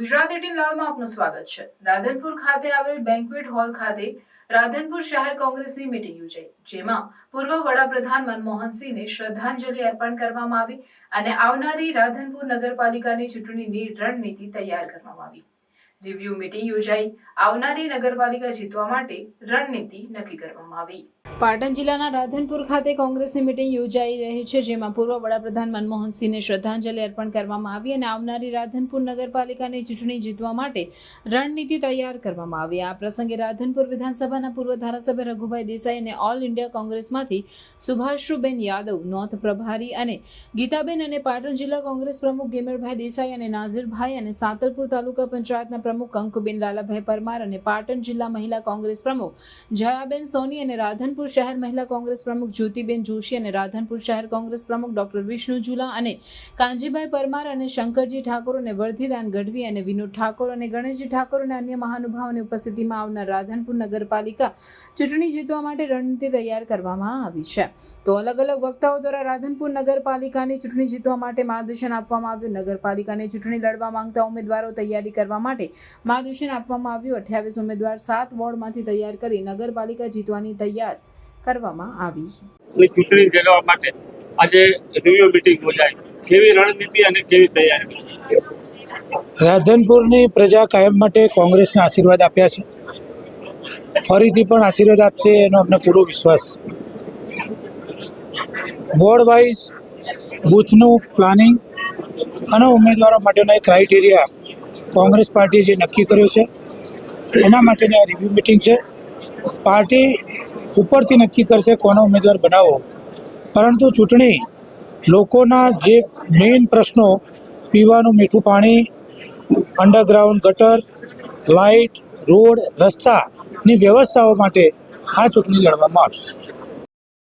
ગુજરાત 18 લાઈવમાં આપનું સ્વાગત છે। રાધનપુર ખાતે આવેલ બેન્ક્વેટ હોલ ખાતે રાધનપુર શહેર કોંગ્રેસની મીટિંગ યોજાઈ, જેમાં પૂર્વ વડાપ્રધાન મનમોહન સિંહને શ્રદ્ધાંજલિ અર્પણ કરવામાં આવી અને આવનારી રાધનપુર નગરપાલિકાની ચૂંટણીની રણનીતિ તૈયાર કરવામાં આવી। રિવ્યુ મીટિંગ યોજાઈ, આવનારી નગરપાલિકા જીતવા માટે રણનીતિ નક્કી કરવામાં આવી। પાટણ જિલ્લાના રાધનપુર ખાતે કોંગ્રેસની મીટિંગ યોજાઈ રહી છે, જેમાં પૂર્વ વડાપ્રધાન મનમોહન સિંહને શ્રદ્ધાંજલિ અર્પણ કરવામાં આવી અને આવનારી રાધનપુર નગરપાલિકાની ચૂંટણી જીતવા માટે રણનીતિ તૈયાર કરવામાં આવી। આ પ્રસંગે રાધનપુર વિધાનસભાના પૂર્વ ધારાસભ્ય રઘુભાઈ દેસાઈ અને ઓલ ઇન્ડિયા કોંગ્રેસમાંથી સુભાષરૂબેન યાદવ, નોંધ પ્રભારી અને ગીતાબેન અને પાટણ જિલ્લા કોંગ્રેસ પ્રમુખ ગેમરભાઈ દેસાઈ અને નાઝીરભાઈ અને સાતલપુર તાલુકા પંચાયતના પ્રમુખ કંકુબેન લાલાભાઈ પરમાર અને પાટણ જિલ્લા મહિલા કોંગ્રેસ પ્રમુખ જયાબેન સોની અને રાધનપુર શહેર મહિલા કોંગ્રેસ પ્રમુખ જ્યોતિબેન જોશી અને રાધનપુર શહેર કોંગ્રેસ પ્રમુખ ડોક્ટર વિષ્ણુ ઝુલા અને કાંજીભાઈ પરમાર અને શંકરજી ઠાકોર અને વર્ધીદાન ગઢવી અને વિનોદ ઠાકોર અને ગણેશજી ઠાકોર અને અન્ય મહાનુભાવોની ઉપસ્થિતિમાં આવનાર રાધનપુર નગરપાલિકા ચૂંટણી જીતવા માટે રણનીતિ તૈયાર કરવામાં આવી છે। તો અલગ અલગ વક્તાઓ દ્વારા રાધનપુર નગરપાલિકાની ચૂંટણી જીતવા માટે માર્ગદર્શન આપવામાં આવ્યું। નગરપાલિકાની ચૂંટણી લડવા માંગતા ઉમેદવારો તૈયારી કરવા માટે માર્ગદર્શન આપવામાં આવ્યું। 28 ઉમેદવાર 7 વોર્ડમાંથી તૈયાર કરી નગરપાલિકા જીતવાની તૈયાર કરવામાં આવી। ચૂંટણી લડવા માટે આજે રિવ્યુ મીટિંગ યોજાઈ, કેવી રણનીતિ અને કેવી તૈયારી? રાધનપુરની પ્રજા કાયમ માટે કોંગ્રેસને આશીર્વાદ આપ્યા છે, ફરીથી પણ આશીર્વાદ આપશે એનો અમને પૂરો વિશ્વાસ છે। વોર્ડ વાઇઝ બૂથનું પ્લાનિંગ અને ઉમેદવારો માટેનો એક ક્રાઇટેરિયા કોંગ્રેસ પાર્ટીએ જે નક્કી કર્યો છે એના માટેની આ રિવ્યુ મિટિંગ છે। પાર્ટી ઉપરથી નક્કી કરશે કોનો ઉમેદવાર બનાવવો, પરંતુ ચૂંટણી લોકોના જે મેઇન પ્રશ્નો, પીવાનું મીઠું પાણી, અંડરગ્રાઉન્ડ ગટર, લાઇટ, રોડ, રસ્તાની વ્યવસ્થાઓ માટે આ ચૂંટણી લડવામાં આવશે।